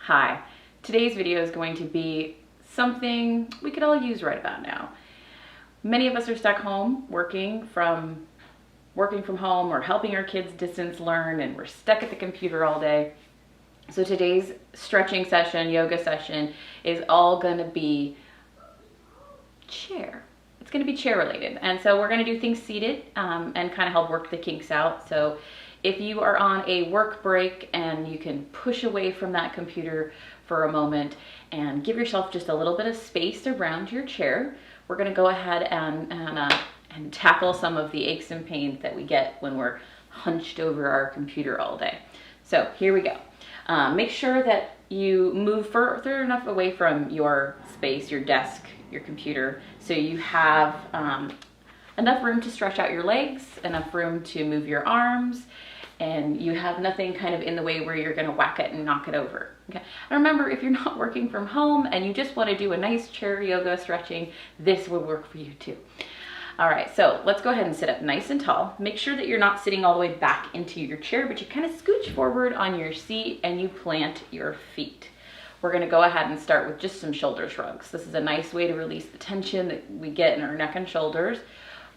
Hi, today's video is going to be something we could all use right about now. Many of us are stuck home working from home or helping our kids distance learn, and we're stuck at the computer all day. So today's stretching session, yoga session, is all going to be chair. It's going to be chair related. And so we're going to do things seated and kind of help work the kinks out. So if you are on a work break and you can push away from that computer for a moment and give yourself just a little bit of space around your chair, we're going to go ahead and tackle some of the aches and pains that we get when we're hunched over our computer all day. So here we go. Make sure that you move further enough away from your space, your desk, your computer, so you have enough room to stretch out your legs, enough room to move your arms, and you have nothing kind of in the way where you're going to whack it and knock it over. Okay. And remember, if you're not working from home and you just want to do a nice chair yoga stretching, this will work for you too. All right, so let's go ahead and sit up nice and tall. Make sure that you're not sitting all the way back into your chair, but you kind of scooch forward on your seat and you plant your feet. We're going to go ahead and start with just some shoulder shrugs. This is a nice way to release the tension that we get in our neck and shoulders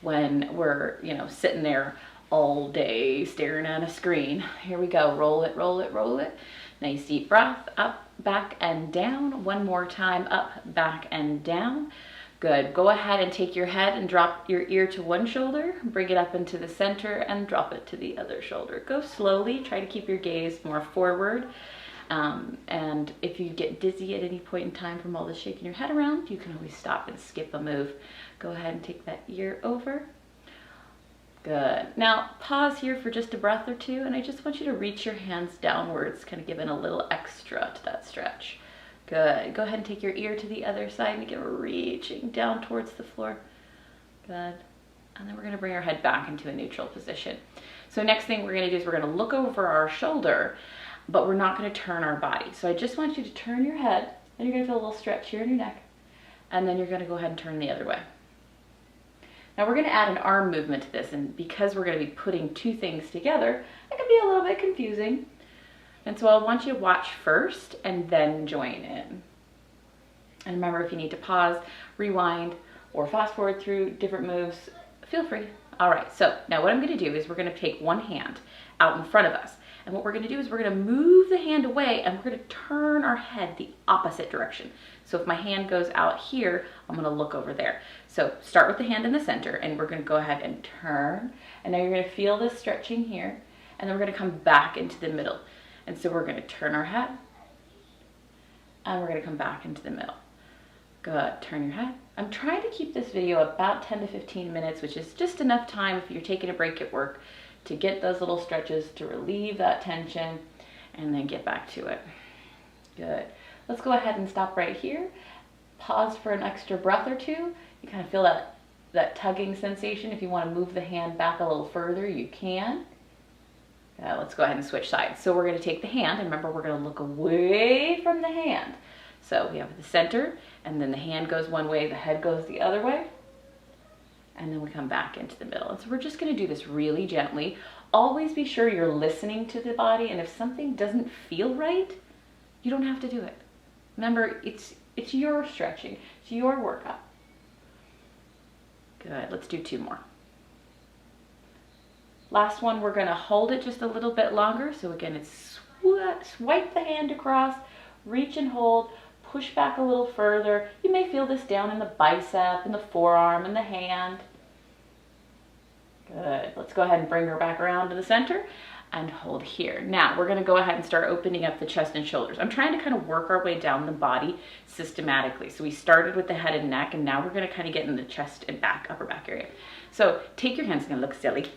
when we're, sitting there all day staring at a screen. Here we go. Roll it, roll it, roll it. Nice deep breath. Up, back, and down. One more time. Up, back, and down. Good. Go ahead and take your head and drop your ear to one shoulder. Bring it up into the center and drop it to the other shoulder. Go slowly. Try to keep your gaze more forward. And if you get dizzy at any point in time from all this shaking your head around, you can always stop and skip a move. Go ahead and take that ear over. Good. Now pause here for just a breath or two, and I just want you to reach your hands downwards, kind of giving a little extra to that stretch. Good. Go ahead and take your ear to the other side and again reaching down towards the floor. Good. And then we're going to bring our head back into a neutral position. So next thing we're going to do is we're going to look over our shoulder, but we're not going to turn our body. So I just want you to turn your head, and you're going to feel a little stretch here in your neck, and then you're going to go ahead and turn the other way. Now we're going to add an arm movement to this, and because we're going to be putting two things together, it can be a little bit confusing. And so I want you to watch first and then join in. And remember, if you need to pause, rewind, or fast forward through different moves, feel free. All right, so now what I'm going to do is we're going to take one hand out in front of us. And what we're going to do is we're going to move the hand away and we're going to turn our head the opposite direction. So if my hand goes out here, I'm going to look over there. So start with the hand in the center, and we're going to go ahead and turn. And now you're going to feel this stretching here, and then we're going to come back into the middle. And so we're going to turn our head, and we're going to come back into the middle. Good. Turn your head. I'm trying to keep this video about 10 to 15 minutes, which is just enough time if you're taking a break at work to get those little stretches to relieve that tension and then get back to it. Good. Let's go ahead and stop right here. Pause for an extra breath or two. You kind of feel that tugging sensation. If you want to move the hand back a little further, you can. Let's go ahead and switch sides. So we're going to take the hand, and remember, we're going to look away from the hand. So we have the center, and then the hand goes one way, the head goes the other way, and then we come back into the middle. And so we're just going to do this really gently. Always be sure you're listening to the body, and if something doesn't feel right, you don't have to do it. Remember, it's your stretching, it's your workout. Good. Let's do two more. Last one, we're going to hold it just a little bit longer. So again, it's swipe the hand across, reach and hold, push back a little further. You may feel this down in the bicep, in the forearm, in the hand. Good. Let's go ahead and bring her back around to the center and hold here. Now we're going to go ahead and start opening up the chest and shoulders. I'm trying to kind of work our way down the body systematically. So we started with the head and neck, and now we're going to kind of get in the chest and back, upper back area. So take your hands, it's going to look silly.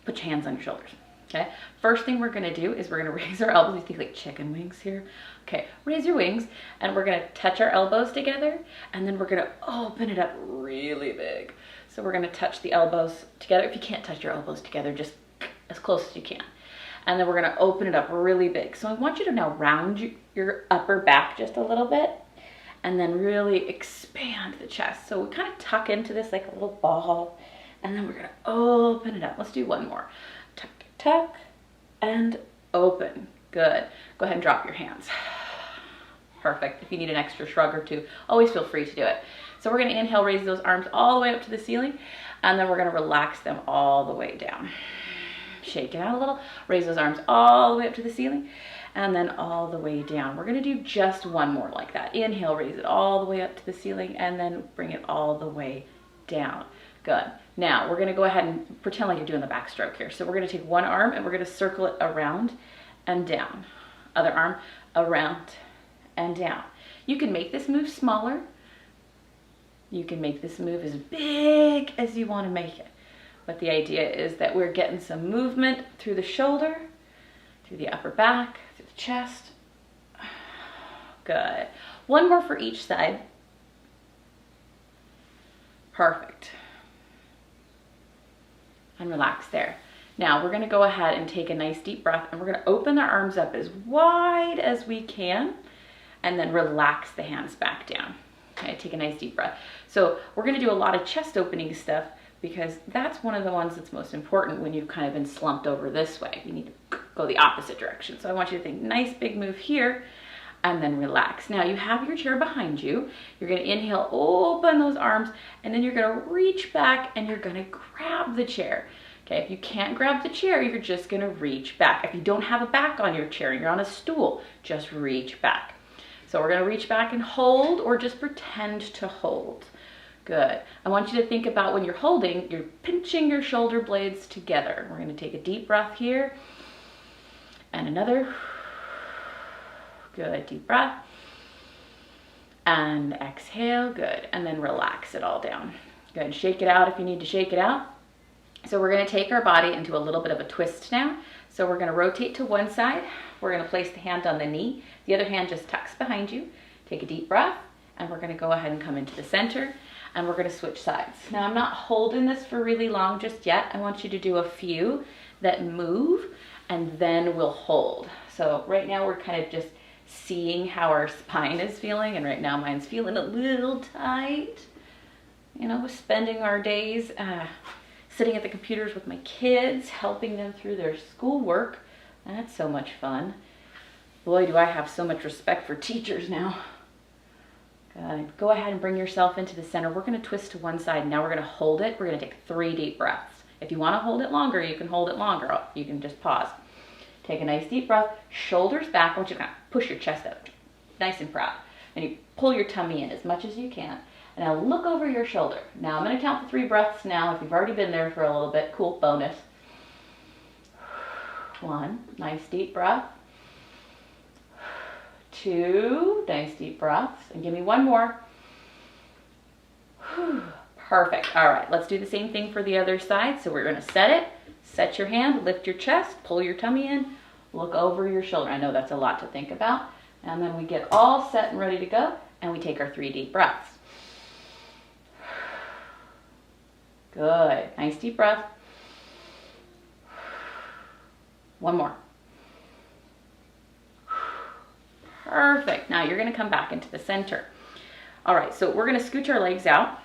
Put your hands on your shoulders. Okay. First thing we're going to do is we're going to raise our elbows. You think like chicken wings here. Okay. Raise your wings, and we're going to touch our elbows together, and then we're going to open it up really big. So we're going to touch the elbows together. If you can't touch your elbows together, just as close as you can. And then we're going to open it up really big. So I want you to now round your upper back just a little bit, and then really expand the chest. So we kind of tuck into this like a little ball, and then we're going to open it up. Let's do one more. Tuck, tuck, and open. Good. Go ahead and drop your hands. Perfect. If you need an extra shrug or two, always feel free to do it. So we're going to inhale, raise those arms all the way up to the ceiling, and then we're going to relax them all the way down. Shake it out a little, raise those arms all the way up to the ceiling, and then all the way down. We're going to do just one more like that. Inhale, raise it all the way up to the ceiling, and then bring it all the way down. Good. Now we're going to go ahead and pretend like you're doing the backstroke here. So we're going to take one arm and we're going to circle it around and down. Other arm, around and down. You can make this move smaller. You can make this move as big as you want to make it. But the idea is that we're getting some movement through the shoulder, through the upper back, through the chest. Good. One more for each side. Perfect. And relax there. Now we're going to go ahead and take a nice deep breath, and we're going to open our arms up as wide as we can, and then relax the hands back down. Okay, take a nice deep breath. So we're going to do a lot of chest opening stuff, because that's one of the ones that's most important when you've kind of been slumped over this way. You need to go the opposite direction. So I want you to think nice big move here, and then relax. Now you have your chair behind you. You're going to inhale, open those arms, and then you're going to reach back and you're going to grab the chair. Okay, if you can't grab the chair, you're just going to reach back. If you don't have a back on your chair and you're on a stool, just reach back. So we're going to reach back and hold, or just pretend to hold. Good. I want you to think about when you're holding, you're pinching your shoulder blades together. We're going to take a deep breath here and another. Good, deep breath. And exhale, good. And then relax it all down. Good, shake it out if you need to shake it out. So we're gonna take our body into a little bit of a twist now. So we're gonna rotate to one side. We're gonna place the hand on the knee. The other hand just tucks behind you. Take a deep breath, and we're gonna go ahead and come into the center, and we're gonna switch sides. Now I'm not holding this for really long just yet. I want you to do a few that move, and then we'll hold. So right now we're kind of just seeing how our spine is feeling, and right now mine's feeling a little tight. You know, spending our days sitting at the computers with my kids, helping them through their schoolwork. That's so much fun. Boy, do I have so much respect for teachers now. Good. Go ahead and bring yourself into the center. We're going to twist to one side. Now we're going to hold it. We're going to take 3 deep breaths. If you want to hold it longer, you can hold it longer. You can just pause. Take a nice deep breath, shoulders back. I want you to kind of push your chest out, nice and proud. And you pull your tummy in as much as you can. And now look over your shoulder. Now I'm going to count the 3 breaths now. If you've already been there for a little bit, cool, bonus. 1, nice deep breath. 2, nice deep breaths. And give me 1 more. Perfect. All right, let's do the same thing for the other side. So we're going to set it. Set your hand, lift your chest, pull your tummy in, look over your shoulder. I know that's a lot to think about. And then we get all set and ready to go, and we take our 3 deep breaths. Good. Nice deep breath. 1 more. Perfect. Now you're going to come back into the center. All right, so we're going to scooch our legs out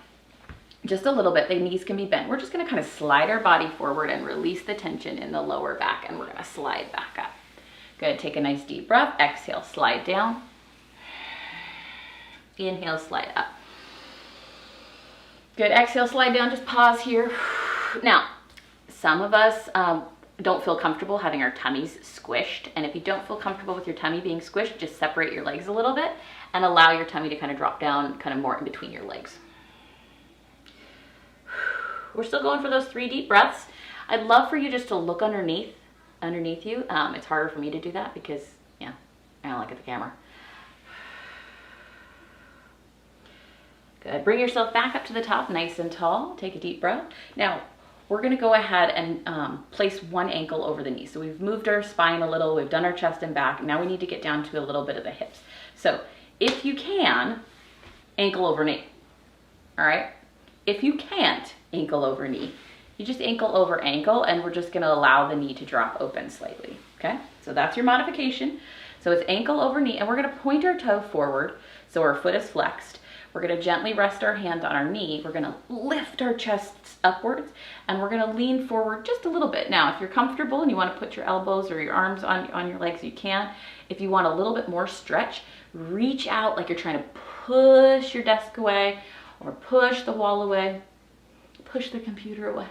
just a little bit. The knees can be bent. We're just going to kind of slide our body forward and release the tension in the lower back, and we're going to slide back up. Good. Take a nice deep breath. Exhale, slide down. Inhale, slide up. Good. Exhale, slide down. Just pause here. Now, some of us don't feel comfortable having our tummies squished. And if you don't feel comfortable with your tummy being squished, just separate your legs a little bit and allow your tummy to kind of drop down kind of more in between your legs. We're still going for those 3 deep breaths. I'd love for you just to look underneath you. It's harder for me to do that because, yeah, I don't look at the camera. Good. Bring yourself back up to the top, nice and tall. Take a deep breath. Now, we're going to go ahead and place 1 ankle over the knee. So we've moved our spine a little. We've done our chest and back. Now we need to get down to a little bit of the hips. So if you can, ankle over knee. All right? If you can't, ankle over knee. You just ankle over ankle, and we're just going to allow the knee to drop open slightly. Okay? So that's your modification. So it's ankle over knee, and we're going to point our toe forward so our foot is flexed. We're gonna gently rest our hand on our knee. We're gonna lift our chests upwards, and we're gonna lean forward just a little bit. Now, if you're comfortable and you wanna put your elbows or your arms on your legs, you can. If you want a little bit more stretch, reach out like you're trying to push your desk away or push the wall away, push the computer away.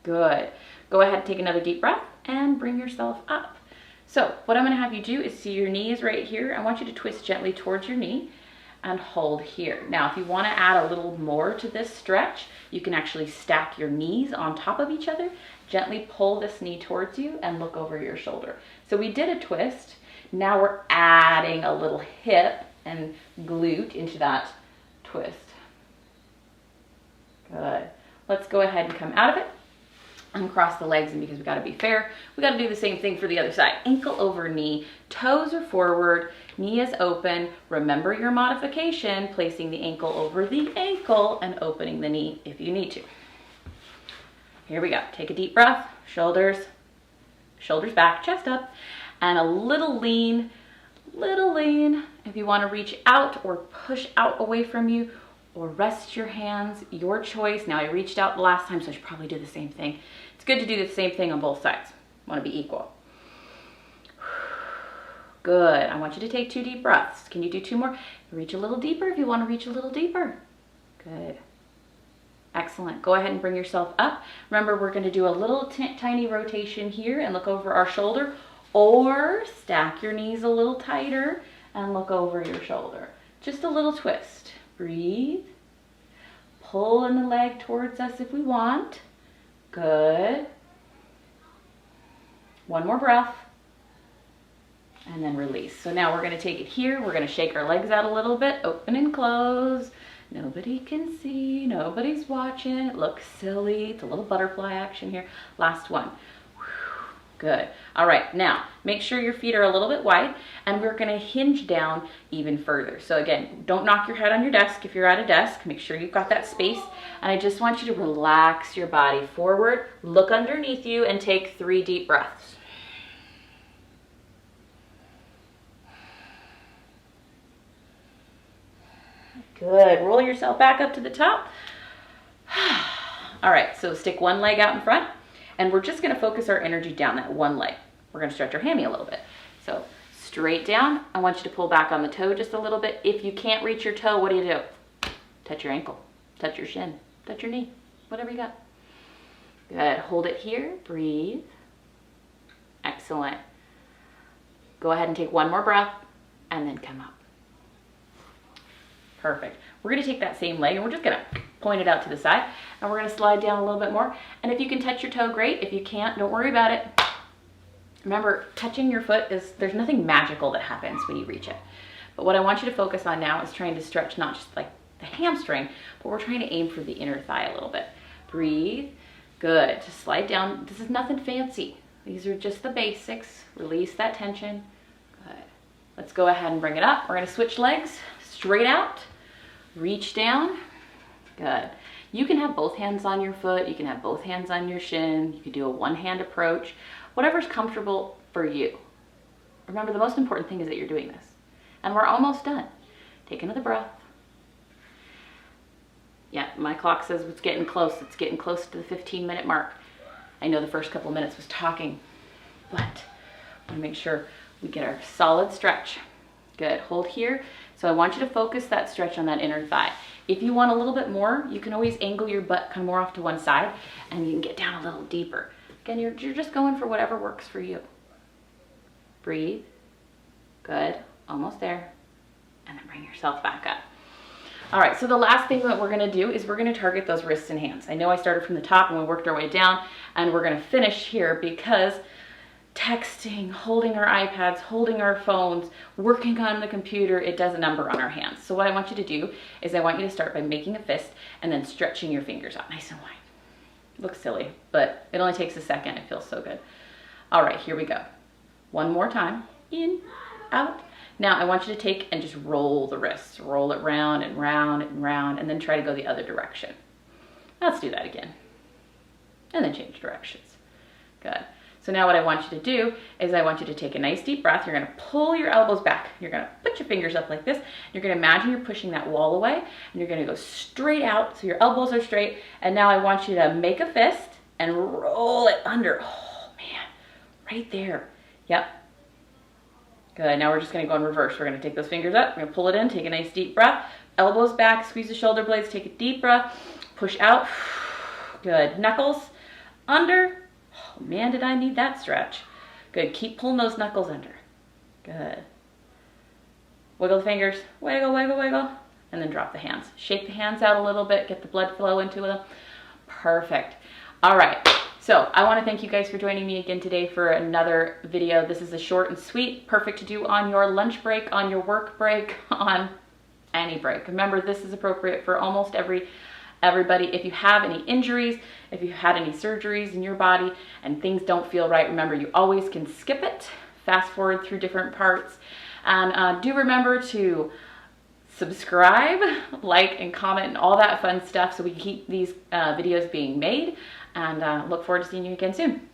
Good. Go ahead and take another deep breath and bring yourself up. So what I'm going to have you do is see your knee is right here. I want you to twist gently towards your knee and hold here. Now, if you want to add a little more to this stretch, you can actually stack your knees on top of each other. Gently pull this knee towards you and look over your shoulder. So we did a twist. Now we're adding a little hip and glute into that twist. Good. Let's go ahead and come out of it. Uncross the legs, and because we got to be fair, we got to do the same thing for the other side. Ankle over knee, toes are forward, knee is open. Remember your modification, placing the ankle over the ankle and opening the knee if you need to. Here we go. Take a deep breath, shoulders back, chest up, and a little lean. If you want to reach out or push out away from you, or rest your hands, your choice. Now I reached out the last time, so I should probably do the same thing. It's good to do the same thing on both sides. Want to be equal. Good. I want you to take 2 deep breaths. Can you do 2 more? Reach a little deeper if you want to reach a little deeper. Good. Excellent. Go ahead and bring yourself up. Remember, we're going to do a little tiny rotation here and look over our shoulder, or stack your knees a little tighter and look over your shoulder. Just a little twist. Breathe. Pull in the leg towards us if we want. Good. 1 more breath. And then release. So now we're going to take it here. We're going to shake our legs out a little bit. Open and close. Nobody can see. Nobody's watching. It looks silly. It's a little butterfly action here. Last one. Good. All right, now make sure your feet are a little bit wide, and we're going to hinge down even further. So again, don't knock your head on your desk if you're at a desk. Make sure you've got that space. And I just want you to relax your body forward, look underneath you, and take 3 deep breaths. Good. Roll yourself back up to the top. All right, so stick one leg out in front. And we're just going to focus our energy down that one leg. We're going to stretch our hammy a little bit. So straight down. I want you to pull back on the toe just a little bit. If you can't reach your toe, what do? Touch your ankle, touch your shin, touch your knee, whatever you got. Good. Hold it here. Breathe. Excellent. Go ahead and take 1 more breath and then come up. Perfect. We're going to take that same leg and we're just going to point it out to the side, and we're going to slide down a little bit more. And if you can touch your toe, great. If you can't, don't worry about it. Remember, touching your foot there's nothing magical that happens when you reach it. But what I want you to focus on now is trying to stretch not just like the hamstring, but we're trying to aim for the inner thigh a little bit. Breathe. Good. Just slide down. This is nothing fancy. These are just the basics. Release that tension. Good. Let's go ahead and bring it up. We're going to switch legs. Straight out. Reach down. Good. You can have both hands on your foot. You can have both hands on your shin. You can do a one-hand approach. Whatever's comfortable for you. Remember, the most important thing is that you're doing this. And we're almost done. Take another breath. Yeah, my clock says it's getting close. It's getting close to the 15-minute mark. I know the first couple of minutes was talking, but I want to make sure we get our solid stretch. Good. Hold here. So I want you to focus that stretch on that inner thigh. If you want a little bit more, you can always angle your butt kind of more off to one side, and you can get down a little deeper. Again, you're just going for whatever works for you. Breathe. Good. Almost there. And then bring yourself back up. All right, so the last thing that we're going to do is we're going to target those wrists and hands. I know I started from the top and we worked our way down, and we're going to finish here because texting, holding our iPads, holding our phones, working on the computer, it does a number on our hands. So what I want you to do is I want you to start by making a fist and then stretching your fingers out nice and wide. Looks silly, but it only takes a second. It feels so good. All right, here we go. One more time. In, out. Now I want you to take and just roll the wrists. Roll it round and round and round, and then try to go the other direction. Let's do that again. And then change directions. Good. So now what I want you to do is I want you to take a nice deep breath. You're gonna pull your elbows back. You're gonna put your fingers up like this. You're gonna imagine you're pushing that wall away, and you're gonna go straight out so your elbows are straight. And now I want you to make a fist and roll it under. Oh man, right there. Yep. Good, now we're just gonna go in reverse. We're gonna take those fingers up, we're gonna pull it in, take a nice deep breath. Elbows back, squeeze the shoulder blades, take a deep breath, push out. Good, knuckles under. Oh man, did I need that stretch. Good, keep pulling those knuckles under. Good. Wiggle the fingers, wiggle, wiggle, wiggle, and then drop the hands. Shake the hands out a little bit, get the blood flow into them. Perfect. All right, so I wanna thank you guys for joining me again today for another video. This is a short and sweet, perfect to do on your lunch break, on your work break, on any break. Remember, this is appropriate for almost everybody. If you have any injuries, if you had any surgeries in your body and things don't feel right, remember you always can skip it, fast forward through different parts. And do remember to subscribe, like, and comment and all that fun stuff so we can keep these videos being made. And look forward to seeing you again soon.